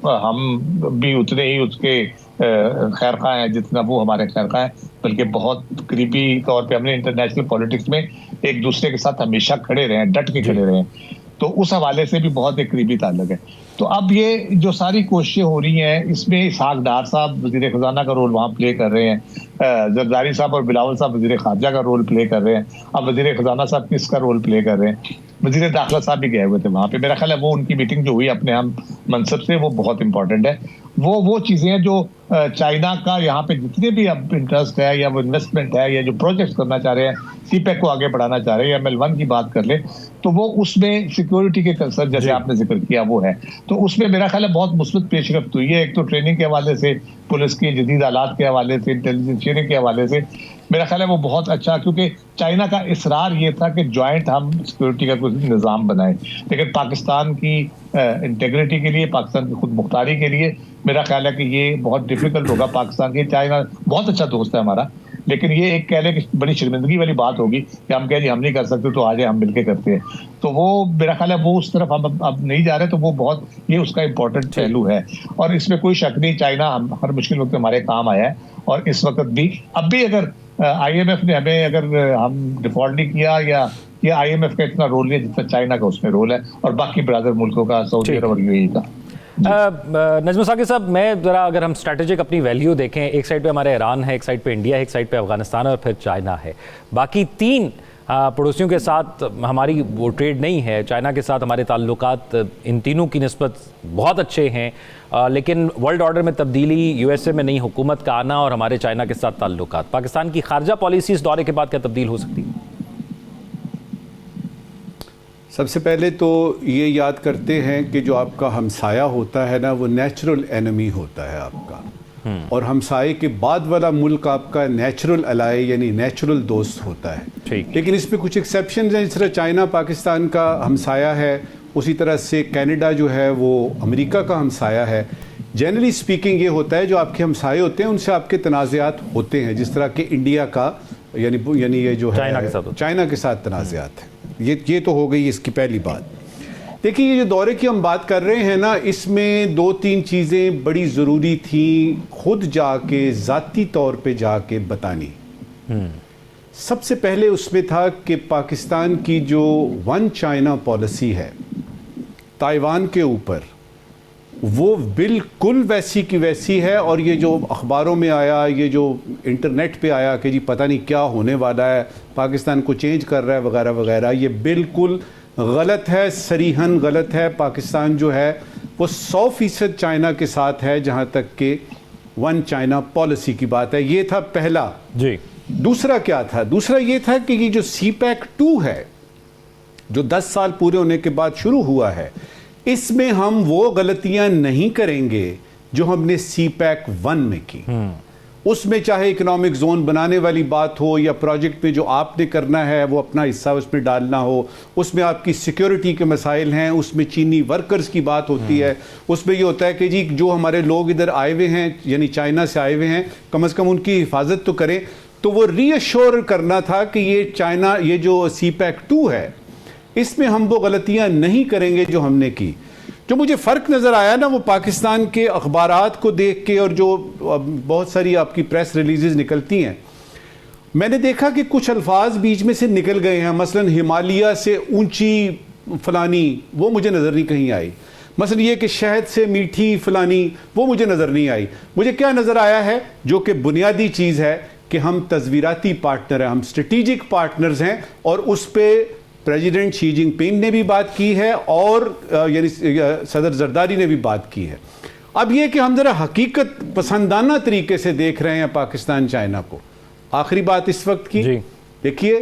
ہم بھی اتنے ہی اس کے خیر خواہ ہیں جتنا وہ ہمارے خیر خواہ ہیں, بلکہ بہت قریبی طور پہ ہم نے انٹرنیشنل پالیٹکس میں ایک دوسرے کے ساتھ ہمیشہ کھڑے رہے ہیں, ڈٹ کے کھڑے رہے ہیں. تو اس حوالے سے بھی بہت ایک قریبی تعلق ہے. تو اب یہ جو ساری کوششیں ہو رہی ہیں اس میں اسحاق ڈار صاحب وزیر خزانہ کا رول وہاں پلے کر رہے ہیں, زرداری صاحب اور بلاول صاحب وزیر خارجہ کا رول پلے کر رہے ہیں, اب وزیر خزانہ صاحب کس کا رول پلے کر رہے ہیں, وزیر داخلہ صاحب بھی گئے ہوئے تھے وہاں پہ. میرا خیال ہے وہ ان کی میٹنگ جو ہوئی اپنے ہم منصب سے وہ بہت امپورٹنٹ ہے. وہ چیزیں ہیں جو چائنا کا یہاں پہ جتنے بھی اب انٹرسٹ ہے یا وہ انویسٹمنٹ ہے یا جو پروجیکٹس کرنا چاہ رہے ہیں, سی پیک کو آگے بڑھانا چاہ رہے ہیں, ML1 کی بات کر لیں تو وہ اس میں سیکورٹی کے کنسرن جیسے آپ نے ذکر کیا وہ ہے. تو اس میں میرا خیال ہے بہت مثبت پیش رفت ہوئی ہے. ایک تو ٹریننگ کے حوالے سے, پولیس کے جدید آلات کے حوالے سے, انٹیلیجنس شیئرنگ کے حوالے سے میرا خیال ہے وہ بہت اچھا, کیونکہ چائنا کا اصرار یہ تھا کہ جوائنٹ ہم سیکورٹی کا کوئی نظام بنائیں, لیکن پاکستان کی انٹیگریٹی کے لیے, پاکستان کی خود مختاری کے لیے میرا خیال ہے کہ یہ بہت ڈیفیکلٹ ہوگا. پاکستان کی چائنا بہت اچھا دوست ہے ہمارا, لیکن یہ ایک کہہ لیں کہ بڑی شرمندگی والی بات ہوگی کہ ہم کہیں جی ہم نہیں کر سکتے تو آج ہم مل کے کرتے ہیں. تو وہ میرا خیال ہے وہ اس طرف ہم اب نہیں جا رہے, تو وہ بہت یہ اس کا امپورٹنٹ پہلو ہے اور اس میں کوئی شک نہیں. چائنا ہر مشکل وقت ہمارے کام آیا ہے اور اس وقت بھی اب بھی اگر آئی ایم ایف نے ہمیں اگر ہم ڈیفالٹ نہیں کیا یا یہ آئی ایم ایف کا اتنا رول نہیں ہے جتنا چائنا کا اس میں رول ہے, اور باقی برادر ملکوں کا, سعودی عرب اور یو اے ای کا. نجم ثاقب صاحب, میں ذرا اگر ہم اسٹریٹجک اپنی ویلیو دیکھیں, ایک سائڈ پہ ہمارے ایران ہے, ایک سائڈ پہ انڈیا ہے, ایک سائڈ پہ افغانستان ہے اور پھر چائنا ہے. باقی 3 پڑوسیوں کے ساتھ ہماری وہ ٹریڈ نہیں ہے. چائنا کے ساتھ ہمارے تعلقات ان تینوں کی نسبت بہت اچھے ہیں, لیکن ورلڈ آرڈر میں تبدیلی, USA میں نئی حکومت کا آنا اور ہمارے چائنا کے ساتھ تعلقات, پاکستان کی خارجہ پالیسی اس دورے کے بعد کیا تبدیل ہو سکتی ہے؟ سب سے پہلے تو یہ یاد کرتے ہیں کہ جو آپ کا ہمسایہ ہوتا ہے نا وہ نیچرل اینمی ہوتا ہے آپ کا, اور ہمسائے کے بعد والا ملک آپ کا نیچرل الائی یعنی نیچرل دوست ہوتا ہے. لیکن اس پہ کچھ ایکسیپشنز ہیں, جس طرح چائنا پاکستان کا ہمسایہ ہے, اسی طرح سے کینیڈا جو ہے وہ امریکہ کا ہمسایہ ہے. جنرلی سپیکنگ یہ ہوتا ہے جو آپ کے ہمسائے ہوتے ہیں ان سے آپ کے تنازعات ہوتے ہیں, جس طرح کہ انڈیا کا یعنی یہ جو ہے چائنا کے ساتھ تنازعات ہیں. یہ تو ہو گئی اس کی پہلی بات. دیکھیے یہ جو دورے کی ہم بات کر رہے ہیں نا, اس میں 2-3 چیزیں بڑی ضروری تھیں خود جا کے ذاتی طور پہ جا کے بتانی. سب سے پہلے اس میں تھا کہ پاکستان کی جو ون چائنا پالیسی ہے تائیوان کے اوپر, وہ بالکل ویسی کی ویسی ہے. اور یہ جو اخباروں میں آیا, یہ جو انٹرنیٹ پہ آیا کہ جی پتہ نہیں کیا ہونے والا ہے, پاکستان کو چینج کر رہا ہے وغیرہ وغیرہ, یہ بالکل غلط ہے, صریحاً غلط ہے. پاکستان جو ہے وہ 100% چائنا کے ساتھ ہے جہاں تک کہ ون چائنا پالیسی کی بات ہے. یہ تھا پہلا. جی دوسرا کیا تھا؟ دوسرا یہ تھا کہ یہ جو سی پیک 2 ہے جو 10 سال پورے ہونے کے بعد شروع ہوا ہے, اس میں ہم وہ غلطیاں نہیں کریں گے جو ہم نے سی پیک 1 میں کی. اس میں چاہے اکنامک زون بنانے والی بات ہو یا پروجیکٹ میں جو آپ نے کرنا ہے وہ اپنا حصہ اس میں ڈالنا ہو, اس میں آپ کی سیکیورٹی کے مسائل ہیں, اس میں چینی ورکرز کی بات ہوتی ہے, اس میں یہ ہوتا ہے کہ جی جو ہمارے لوگ ادھر آئے ہوئے ہیں یعنی چائنا سے آئے ہوئے ہیں کم از کم ان کی حفاظت تو کریں. تو وہ ری ایشور کرنا تھا کہ یہ چائنا, یہ جو سی پیک 2 ہے اس میں ہم وہ غلطیاں نہیں کریں گے جو ہم نے کی. جو مجھے فرق نظر آیا نا وہ پاکستان کے اخبارات کو دیکھ کے اور جو بہت ساری آپ کی پریس ریلیزز نکلتی ہیں, میں نے دیکھا کہ کچھ الفاظ بیچ میں سے نکل گئے ہیں. مثلا ہمالیہ سے اونچی فلانی وہ مجھے نظر نہیں کہیں آئی. مثلا یہ کہ شہد سے میٹھی فلانی وہ مجھے نظر نہیں آئی. مجھے کیا نظر آیا ہے جو کہ بنیادی چیز ہے کہ ہم تصویراتی پارٹنر ہیں, ہم اسٹریٹجک پارٹنرز ہیں, اور اس پہ پریزیڈنٹ شی جن پنگ نے بھی بات کی ہے اور یعنی صدر زرداری نے بھی بات کی ہے. اب یہ کہ ہم ذرا حقیقت پسندانہ طریقے سے دیکھ رہے ہیں پاکستان چائنا کو. آخری بات اس وقت کی, دیکھیے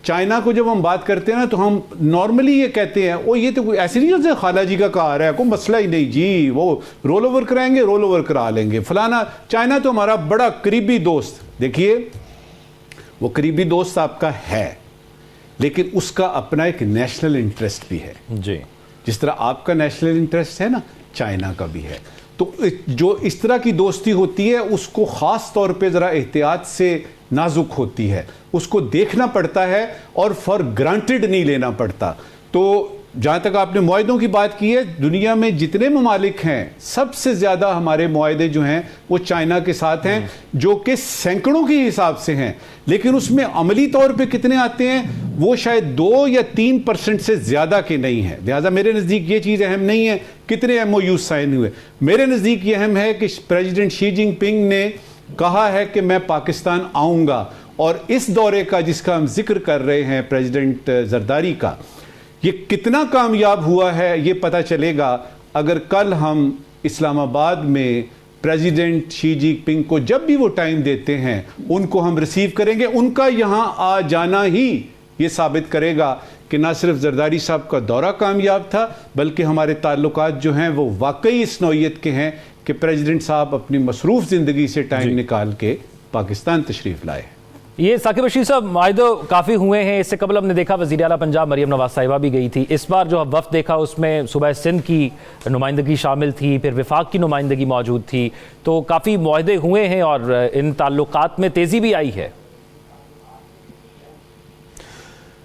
چائنا کو جب ہم بات کرتے ہیں نا تو ہم نارملی یہ کہتے ہیں وہ یہ تو ایسے نہیں جیسے خالہ جی کا کہا رہا ہے کوئی مسئلہ ہی نہیں جی, وہ رول اوور کرائیں گے رول اوور کرا لیں گے فلانا. چائنا تو ہمارا بڑا قریبی دوست. دیکھیے وہ قریبی دوست آپ کا ہے لیکن اس کا اپنا ایک نیشنل انٹرسٹ بھی ہے. جی جس طرح آپ کا نیشنل انٹرسٹ ہے نا, چائنا کا بھی ہے. تو جو اس طرح کی دوستی ہوتی ہے اس کو خاص طور پہ ذرا احتیاط سے نازک ہوتی ہے, اس کو دیکھنا پڑتا ہے اور فار گرانٹڈ نہیں لینا پڑتا. تو جہاں تک آپ نے معاہدوں کی بات کی ہے, دنیا میں جتنے ممالک ہیں سب سے زیادہ ہمارے معاہدے جو ہیں وہ چائنا کے ساتھ ہیں جو کہ سینکڑوں کے حساب سے ہیں, لیکن اس میں عملی طور پہ کتنے آتے ہیں وہ شاید 2 یا 3% سے زیادہ کے نہیں ہیں. لہٰذا میرے نزدیک یہ چیز اہم نہیں ہے کتنے ایم او یو سائن ہوئے. میرے نزدیک یہ اہم ہے کہ پریزیڈنٹ شی جن پنگ نے کہا ہے کہ میں پاکستان آؤں گا, اور اس دورے کا جس کا ہم ذکر کر رہے ہیں پریزیڈنٹ زرداری کا, یہ کتنا کامیاب ہوا ہے یہ پتہ چلے گا اگر کل ہم اسلام آباد میں پریزیڈنٹ شی جن پنگ کو جب بھی وہ ٹائم دیتے ہیں ان کو ہم ریسیو کریں گے. ان کا یہاں آ جانا ہی یہ ثابت کرے گا کہ نہ صرف زرداری صاحب کا دورہ کامیاب تھا بلکہ ہمارے تعلقات جو ہیں وہ واقعی اس نوعیت کے ہیں کہ پریزیڈنٹ صاحب اپنی مصروف زندگی سے ٹائم نکال کے پاکستان تشریف لائے. یہ ثاقب رشید صاحب معاہدے کافی ہوئے ہیں. اس سے قبل ہم نے دیکھا وزیر اعلیٰ پنجاب مریم نواز صاحبہ بھی گئی تھی. اس بار جو وفد دیکھا اس میں صوبہ سندھ کی نمائندگی شامل تھی, پھر وفاق کی نمائندگی موجود تھی. تو کافی معاہدے ہوئے ہیں اور ان تعلقات میں تیزی بھی آئی ہے.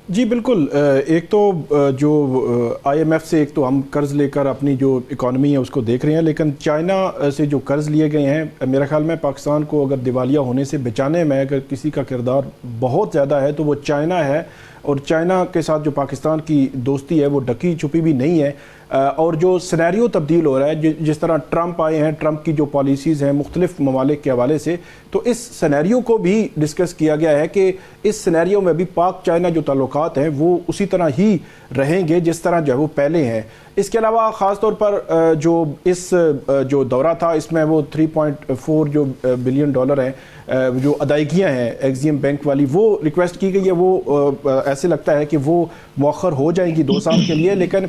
جی بالکل. ایک تو جو آئی ایم ایف سے ایک تو ہم قرض لے کر اپنی جو اکانومی ہے اس کو دیکھ رہے ہیں, لیکن چائنا سے جو قرض لیے گئے ہیں میرا خیال میں پاکستان کو اگر دیوالیہ ہونے سے بچانے میں اگر کسی کا کردار بہت زیادہ ہے تو وہ چائنا ہے. اور چائنا کے ساتھ جو پاکستان کی دوستی ہے وہ ڈکی چھپی بھی نہیں ہے. اور جو سینیریو تبدیل ہو رہا ہے جس طرح ٹرمپ آئے ہیں, ٹرمپ کی جو پالیسیز ہیں مختلف ممالک کے حوالے سے, تو اس سینیریو کو بھی ڈسکس کیا گیا ہے کہ اس سینیریو میں بھی پاک چائنا جو تعلقات ہیں وہ اسی طرح ہی رہیں گے جس طرح جو ہے وہ پہلے ہیں. اس کے علاوہ خاص طور پر جو اس جو دورہ تھا اس میں وہ 3.4 جو بلین ڈالر ہیں جو ادائیگیاں ہیں ایگزیم بینک والی وہ ریکویسٹ کی گئی ہے, وہ ایسے لگتا ہے کہ وہ مؤخر ہو جائیں گی 2 سال کے لیے. لیکن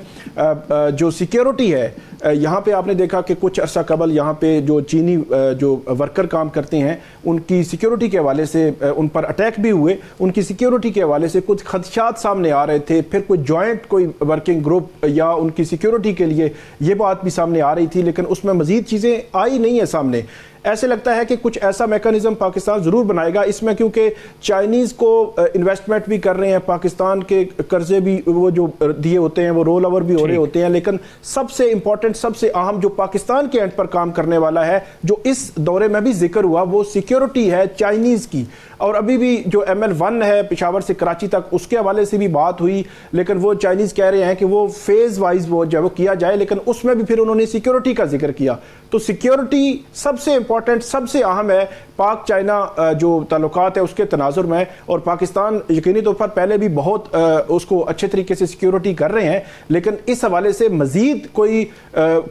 جو سیکیورٹی ہے یہاں پہ آپ نے دیکھا کہ کچھ عرصہ قبل یہاں پہ جو چینی جو ورکر کام کرتے ہیں ان کی سیکیورٹی کے حوالے سے ان پر اٹیک بھی ہوئے, ان کی سیکیورٹی کے حوالے سے کچھ خدشات سامنے آ رہے تھے. پھر کوئی جوائنٹ کوئی ورکنگ گروپ یا ان کی سیکیورٹی کے لیے یہ بات بھی سامنے آ رہی تھی, لیکن اس میں مزید چیزیں آئی نہیں ہے سامنے. ایسے لگتا ہے کہ کچھ ایسا میکانزم پاکستان ضرور بنائے گا اس میں، کیونکہ چائنیز کو انویسٹمنٹ بھی کر رہے ہیں، پاکستان کے قرضے بھی وہ جو دیے ہوتے ہیں وہ رول اوور بھی ہو رہے ہوتے ہیں، لیکن سب سے امپورٹنٹ، سب سے اہم جو پاکستان کے اینڈ پر کام کرنے والا ہے، جو اس دورے میں بھی ذکر ہوا، وہ سیکیورٹی ہے چائنیز کی. اور ابھی بھی جو ML1 ہے پشاور سے کراچی تک، اس کے حوالے سے بھی بات ہوئی، لیکن وہ چائنیز کہہ رہے ہیں کہ وہ فیز وائز وہ جو کیا جائے، لیکن اس میں بھی پھر انہوں نے سیکیورٹی کا ذکر کیا. تو سیکیورٹی سب سے امپورٹنٹ، سب سے اہم ہے پاک چائنا جو تعلقات ہے اس کے تناظر میں، اور پاکستان یقینی طور پر پہلے بھی بہت اس کو اچھے طریقے سے سیکیورٹی کر رہے ہیں، لیکن اس حوالے سے مزید کوئی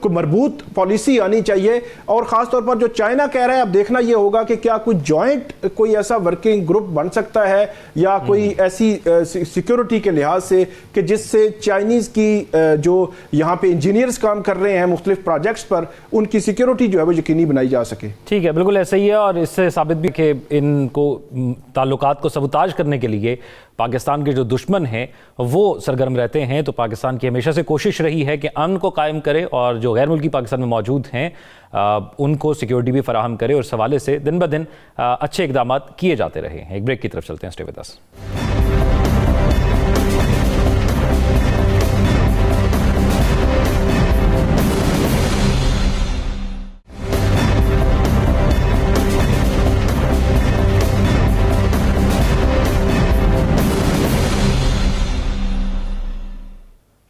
مربوط پالیسی آنی چاہیے. اور خاص طور پر جو چائنا کہہ رہا ہے، اب دیکھنا یہ ہوگا کہ کیا کوئی جوائنٹ کوئی ایسا ورکنگ گروپ بن سکتا ہے، یا کوئی ایسی سیکیورٹی کے لحاظ سے کہ جس سے چائنیز کی جو یہاں پہ انجینئرز کام کر رہے ہیں مختلف پروجیکٹس پر، ان کی سیکیورٹی جو ہے وہ یقینی بنائی جا سکے. ٹھیک ہے، بالکل ایسا ہی ہے. اور اس سے ثابت بھی کہ ان کو تعلقات کو سبوتاژ کرنے کے لیے پاکستان کے جو دشمن ہیں وہ سرگرم رہتے ہیں. تو پاکستان کی ہمیشہ سے کوشش رہی ہے کہ امن کو قائم کرے، اور جو غیر ملکی پاکستان میں موجود ہیں ان کو سیکیورٹی بھی فراہم کرے، اور اس حوالے سے دن بدن اچھے اقدامات کیے جاتے رہے ہیں. ایک بریک کی طرف چلتے ہیں. Stay with us.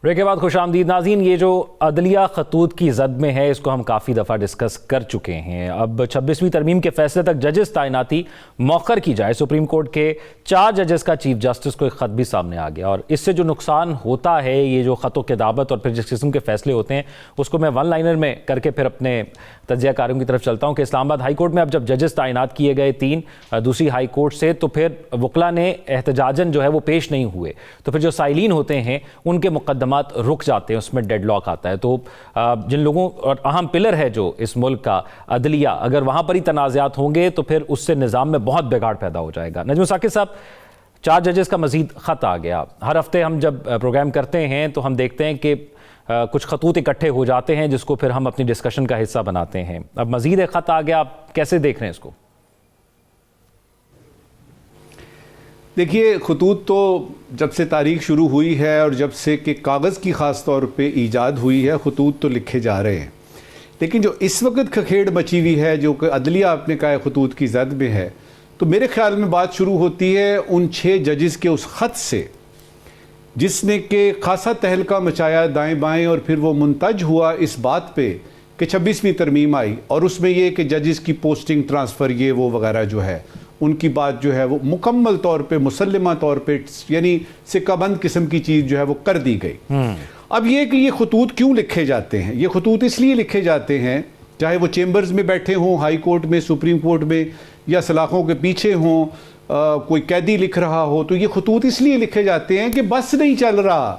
بریک کے بعد خوش آمدید ناظرین. یہ جو عدلیہ خطوط کی زد میں ہے، اس کو ہم کافی دفعہ ڈسکس کر چکے ہیں. اب 26ویں ترمیم کے فیصلے تک ججز تعیناتی مؤخر کی جائے. سپریم کورٹ کے 4 ججز کا چیف جسٹس کو ایک خط بھی سامنے آ گیا، اور اس سے جو نقصان ہوتا ہے، یہ جو خط و کتابت اور پھر جس قسم کے فیصلے ہوتے ہیں، اس کو میں ون لائنر میں کر کے پھر اپنے تجزیہ کاروں کی طرف چلتا ہوں کہ اسلام آباد ہائی کورٹ میں اب جب ججز تعینات کیے گئے 3 دوسری ہائی کورٹ سے، تو پھر وکلا نے احتجاجاً جو ہے وہ پیش نہیں ہوئے، تو پھر جو سائلین ہوتے ہیں ان کے مقدمات رک جاتے ہیں، اس میں ڈیڈ لاک آتا ہے. تو جن لوگوں اور اہم پلر ہے جو اس ملک کا عدلیہ، اگر وہاں پر ہی تنازعات ہوں گے تو پھر اس سے نظام میں بہت بگاڑ پیدا ہو جائے گا. نجم ثاقب صاحب، 4 ججز کا مزید خط آ گیا. ہر ہفتے ہم جب پروگرام کرتے ہیں تو ہم دیکھتے ہیں کہ کچھ خطوط اکٹھے ہو جاتے ہیں جس کو پھر ہم اپنی ڈسکشن کا حصہ بناتے ہیں. اب مزید ایک خط آ گیا، آپ کیسے دیکھ رہے ہیں اس کو؟ دیکھیے، خطوط تو جب سے تاریخ شروع ہوئی ہے اور جب سے کہ کاغذ کی خاص طور پہ ایجاد ہوئی ہے، خطوط تو لکھے جا رہے ہیں. لیکن جو اس وقت کھکھیڑ مچی ہوئی ہے، جو کہ عدلیہ آپ نے کہا خطوط کی زد میں ہے، تو میرے خیال میں بات شروع ہوتی ہے ان 6 ججز کے اس خط سے جس نے کہ خاصا تہلکہ مچایا دائیں بائیں، اور پھر وہ منتج ہوا اس بات پہ کہ 26ویں ترمیم آئی، اور اس میں یہ کہ ججز کی پوسٹنگ، ٹرانسفر، یہ وہ وغیرہ جو ہے، ان کی بات جو ہے وہ مکمل طور پہ، مسلمہ طور پہ، یعنی سکہ بند قسم کی چیز جو ہے وہ کر دی گئی. اب یہ کہ یہ خطوط کیوں لکھے جاتے ہیں؟ یہ خطوط اس لیے لکھے جاتے ہیں، چاہے وہ چیمبرز میں بیٹھے ہوں، ہائی کورٹ میں، سپریم کورٹ میں، یا سلاخوں کے پیچھے ہوں، کوئی قیدی لکھ رہا ہو، تو یہ خطوط اس لیے لکھے جاتے ہیں کہ بس نہیں چل رہا،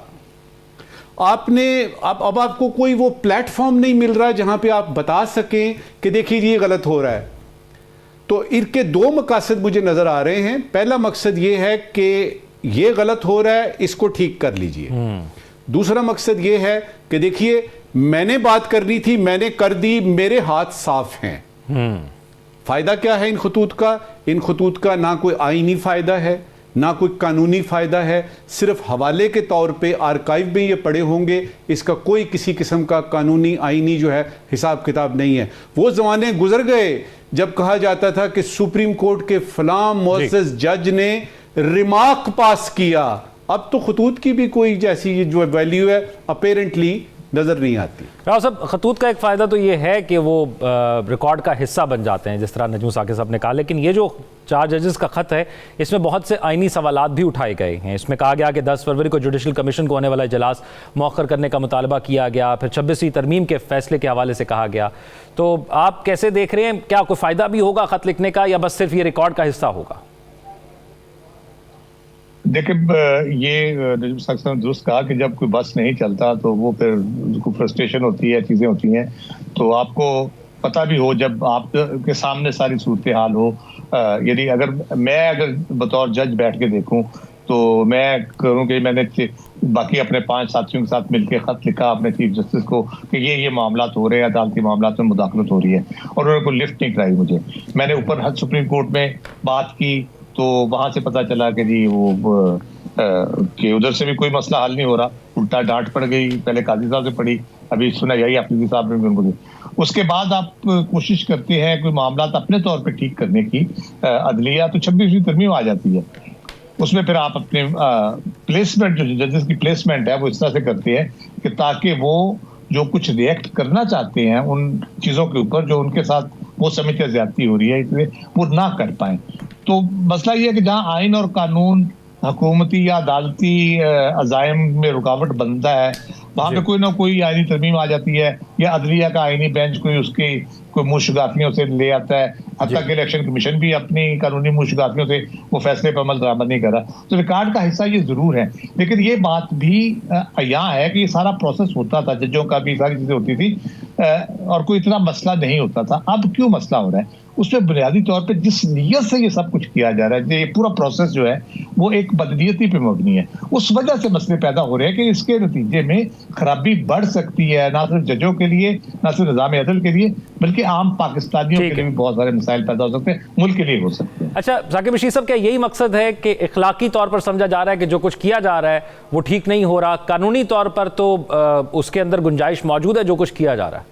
آپ نے اب آپ کو کوئی وہ پلیٹ فارم نہیں مل رہا جہاں پہ آپ بتا سکیں کہ دیکھیے یہ غلط ہو رہا ہے. تو ان کے 2 مقاصد مجھے نظر آ رہے ہیں. پہلا مقصد یہ ہے کہ یہ غلط ہو رہا ہے، اس کو ٹھیک کر لیجئے. دوسرا مقصد یہ ہے کہ دیکھیے میں نے بات کرنی تھی، میں نے کر دی، میرے ہاتھ صاف ہیں. فائدہ کیا ہے ان خطوط کا؟ ان خطوط کا نہ کوئی آئینی فائدہ ہے، نہ کوئی قانونی فائدہ ہے، صرف حوالے کے طور پہ آرکائیو میں یہ پڑے ہوں گے. اس کا کوئی کسی قسم کا قانونی آئینی جو ہے حساب کتاب نہیں ہے. وہ زمانے گزر گئے جب کہا جاتا تھا کہ سپریم کورٹ کے فلاں معزز جج نے ریمارک پاس کیا. اب تو خطوط کی بھی کوئی جیسی جو ویلیو ہے اپیرنٹلی نظر نہیں آتی. راؤ صاحب، خطوط کا ایک فائدہ تو یہ ہے کہ وہ ریکارڈ کا حصہ بن جاتے ہیں، جس طرح نجم ثاقب صاحب نے کہا. لیکن یہ جو 4 ججز کا خط ہے، اس میں بہت سے آئینی سوالات بھی اٹھائے گئے ہیں. اس میں کہا گیا کہ 10 فروری کو جوڈیشل کمیشن کو ہونے والا اجلاس مؤخر کرنے کا مطالبہ کیا گیا. پھر 26ویں ترمیم کے فیصلے کے حوالے سے کہا گیا. تو آپ کیسے دیکھ رہے ہیں؟ کیا کوئی فائدہ بھی ہوگا خط لکھنے کا، یا بس صرف یہ ریکارڈ کا حصہ ہوگا؟ دیکھیں، یہ نجم ثاقب صاحب نے درست کہا کہ جب کوئی بس نہیں چلتا تو وہ پھر کوئی فرسٹریشن ہوتی ہے، چیزیں ہوتی ہیں. تو آپ کو پتہ بھی ہو، جب آپ کے سامنے ساری صورتحال ہو، یعنی اگر بطور جج بیٹھ کے دیکھوں تو میں کروں کہ میں نے باقی اپنے 5 ساتھیوں کے ساتھ مل کے خط لکھا اپنے چیف جسٹس کو کہ یہ معاملات ہو رہے ہیں, عدالتی معاملات میں مداخلت ہو رہی ہے, اور انہوں نے کوئی لفٹ نہیں کرائی مجھے. میں نے اوپر سپریم کورٹ میں بات کی تو وہاں سے پتا چلا کہ جی وہ کہ ادھر سے بھی کوئی مسئلہ حل نہیں ہو رہا, الٹا ڈانٹ پڑ گئی, پہلے قاضی صاحب سے پڑی, ابھی سنا یہی آفیسی صاحب نے بھی. اس کے بعد آپ کوشش کرتے ہیں کوئی معاملات اپنے طور پہ ٹھیک کرنے کی, عدلیہ تو 26ویں ترمیم آ جاتی ہے, اس میں پھر آپ اپنے پلیسمنٹ جو ججز کی پلیسمنٹ ہے وہ اس طرح سے کرتے ہیں کہ تاکہ وہ جو کچھ ریئیکٹ کرنا چاہتے ہیں ان چیزوں کے اوپر جو ان کے ساتھ وہ سمجھتے زیادتی ہو رہی ہے, اس لیے وہ نہ کر پائیں. تو مسئلہ یہ ہے کہ جہاں آئین اور قانون حکومتی یا عدالتی عزائم میں رکاوٹ بنتا ہے وہاں پہ کوئی نہ کوئی آئینی ترمیم آ جاتی ہے, یا عدلیہ کا آئینی بینچ کوئی اس کی کوئی منشگافیوں سے لے آتا ہے. حتیٰ کہ الیکشن کمیشن بھی اپنی قانونی منشگافیوں سے وہ فیصلے پر عمل درآمد نہیں کر رہا. تو ریکارڈ کا حصہ یہ ضرور ہے, لیکن یہ بات بھی یہاں ہے کہ یہ سارا پروسیس ہوتا تھا, ججوں کا بھی ساری چیزیں ہوتی تھی اور کوئی اتنا مسئلہ نہیں ہوتا تھا. اب کیوں مسئلہ ہو رہا ہے؟ اس میں بنیادی طور پہ جس نیت سے یہ سب کچھ کیا جا رہا ہے, یہ پورا پروسیس جو ہے وہ ایک بدنیتی پہ مبنی ہے, اس وجہ سے مسئلے پیدا ہو رہے ہیں کہ اس کے نتیجے میں خرابی بڑھ سکتی ہے, نہ صرف ججوں کے لیے, نہ صرف نظام عدل کے لیے, بلکہ عام پاکستانیوں کے لیے بھی بہت سارے مسائل پیدا ہو سکتے ہیں, ملک کے لیے ہو سکتے ہیں. اچھا ثاقب رشید صاحب, کیا یہی مقصد ہے کہ اخلاقی طور پر سمجھا جا رہا ہے کہ جو کچھ کیا جا رہا ہے وہ ٹھیک نہیں ہو رہا, قانونی طور پر تو اس کے اندر گنجائش موجود ہے جو کچھ کیا جا رہا ہے؟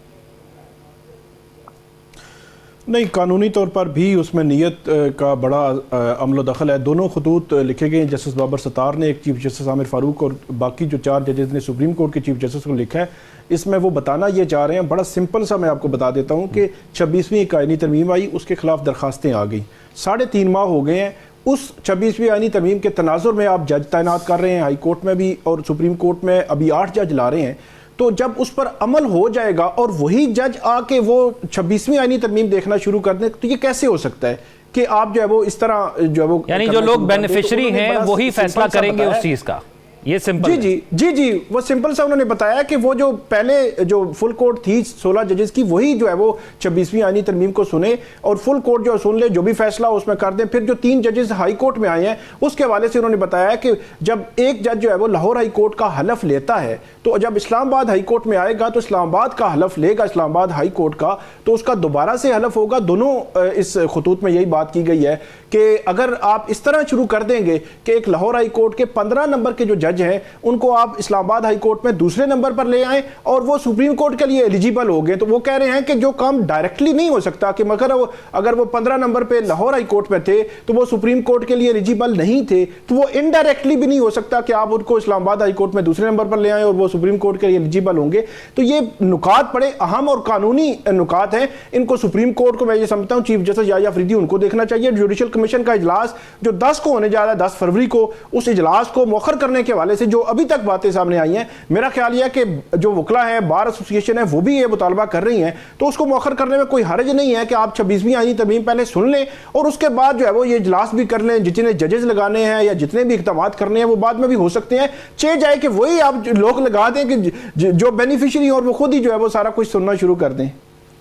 نہیں, قانونی طور پر بھی اس میں نیت کا بڑا عمل و دخل ہے. دونوں خطوط لکھے گئے ہیں, جسٹس بابر ستار نے, ایک چیف جسٹس عامر فاروق, اور باقی جو 4 ججز نے سپریم کورٹ کے چیف جسٹس کو لکھا ہے. اس میں وہ بتانا یہ چاہ رہے ہیں, بڑا سمپل سا میں آپ کو بتا دیتا ہوں کہ 26ویں ایک آئینی ترمیم آئی, اس کے خلاف درخواستیں آ گئیں, 3.5 ماہ ہو گئے ہیں. اس 26ویں آئینی ترمیم کے تناظر میں آپ جج تعینات کر رہے ہیں, ہائی کورٹ میں بھی اور سپریم کورٹ میں ابھی 8 جج لا رہے ہیں. تو جب اس پر عمل ہو جائے گا اور وہی جج آ کے وہ 26ویں آئینی ترمیم دیکھنا شروع کر دیں, تو یہ کیسے ہو سکتا ہے کہ آپ جو ہے وہ اس طرح جو ہے وہ, یعنی جو لوگ بینیفیشری ہیں وہی فیصلہ کریں گے اس چیز کا, یہ سمپل جی وہ سمپل سا انہوں نے بتایا کہ وہ جو پہلے جو فل کورٹ تھی 16 ججز کی, وہی جو ہے وہ 26ویں آئینی ترمیم کو سنے اور فل کورٹ جو سن لے, جو بھی فیصلہ اس میں کر دیں. پھر جو 3 ججز ہائی کورٹ میں آئے ہیں اس کے حوالے سے انہوں نے بتایا کہ جب ایک جج جو ہے وہ لاہور ہائی کورٹ کا حلف لیتا ہے تو جب اسلام آباد ہائی کورٹ میں آئے گا تو اسلام آباد کا حلف لے گا اسلام آباد ہائی کورٹ کا, تو اس کا دوبارہ سے حلف ہوگا. دونوں اس خطوط میں یہی بات کی گئی ہے کہ اگر آپ اس طرح شروع کر دیں گے کہ ایک لاہور ہائی کورٹ کے 15 نمبر کے جو جج ہیں ان کو آپ اسلام آباد ہائی کورٹ میں دوسرے نمبر پر لے آئیں اور وہ سپریم کورٹ کے لیے ایلیجیبل ہو گئے, تو وہ کہہ رہے ہیں کہ جو کام ڈائریکٹلی نہیں ہو سکتا, کہ مگر اگر وہ 15 نمبر پہ لاہور ہائی کورٹ میں تھے تو وہ سپریم کورٹ کے لیے ایلیجیبل نہیں تھے, تو وہ انڈائریکٹلی بھی نہیں ہو سکتا کہ آپ ان کو اسلام آباد ہائی کورٹ میں دوسرے نمبر پر لے آئیں اور وہ سپریم کورٹ کے لیے ایلیجیبل ہوں گے. تو یہ نکات بڑے اہم اور قانونی نکات ہیں, ان کو سپریم کورٹ کو میں یہ سمجھتا ہوں چیف جسٹس یحییٰ فریدی ان کو دیکھنا چاہیے. جوڈیشل کمیشن کا اجلاس جو 10 کو ہونے جا رہا ہے 10 فروری کو, اس اجلاس کو مؤخر کرنے کے حوالے سے جو ابھی تک باتیں سامنے آئی ہیں, میرا خیال یہ ہے کہ جو وکلا ہیں, بار ایسوسیشن ہے, وہ بھی یہ مطالبہ کر رہی ہیں, تو اس کو مؤخر کرنے میں کوئی حرج نہیں ہے کہ آپ 26ویں آئینی ترمیم پہلے سن لیں اور اس کے بعد جو ہے وہ یہ اجلاس بھی کر لیں. جتنے ججز لگانے ہیں یا جتنے بھی اقدامات کرنے ہیں وہ بعد میں بھی ہو سکتے ہیں, چہ جائے کہ وہی آپ لوگ لگا دیں کہ جو بینیفیشری اور وہ خود ہی جو ہے وہ سارا کچھ سننا شروع کر دیں.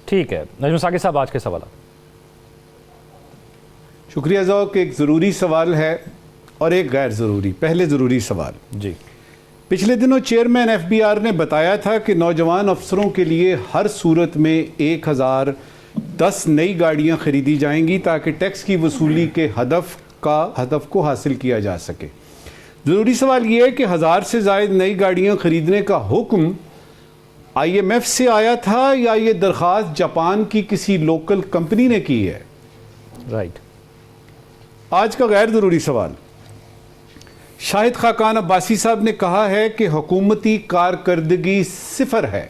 ٹھیک ہے نجم ثاقب صاحب, آج کے سوالات. شکریہ ذوق. ایک ضروری سوال ہے اور ایک غیر ضروری. پہلے ضروری سوال. جی, پچھلے دنوں چیئرمین FBR نے بتایا تھا کہ نوجوان افسروں کے لیے ہر صورت میں 1010 نئی گاڑیاں خریدی جائیں گی تاکہ ٹیکس کی وصولی کے ہدف کو حاصل کیا جا سکے. ضروری سوال یہ ہے کہ 1000 سے زائد نئی گاڑیاں خریدنے کا حکم IMF سے آیا تھا یا یہ درخواست جاپان کی کسی لوکل کمپنی نے کی ہے؟ رائٹ. آج کا غیر ضروری سوال. شاہد خاقان عباسی صاحب نے کہا ہے کہ حکومتی کارکردگی صفر ہے.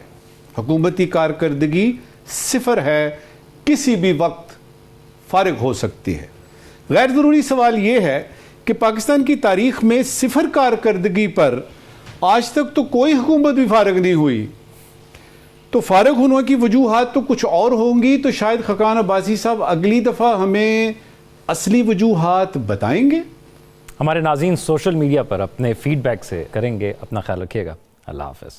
حکومتی کارکردگی صفر ہے, کسی بھی وقت فارغ ہو سکتی ہے. غیر ضروری سوال یہ ہے کہ پاکستان کی تاریخ میں صفر کارکردگی پر آج تک تو کوئی حکومت بھی فارغ نہیں ہوئی, تو فارغ ہونے کی وجوہات تو کچھ اور ہوں گی. تو شاہد خاقان عباسی صاحب اگلی دفعہ ہمیں اصلی وجوہات بتائیں گے. ہمارے ناظرین سوشل میڈیا پر اپنے فیڈ بیک سے کریں گے. اپنا خیال رکھیے گا. اللہ حافظ.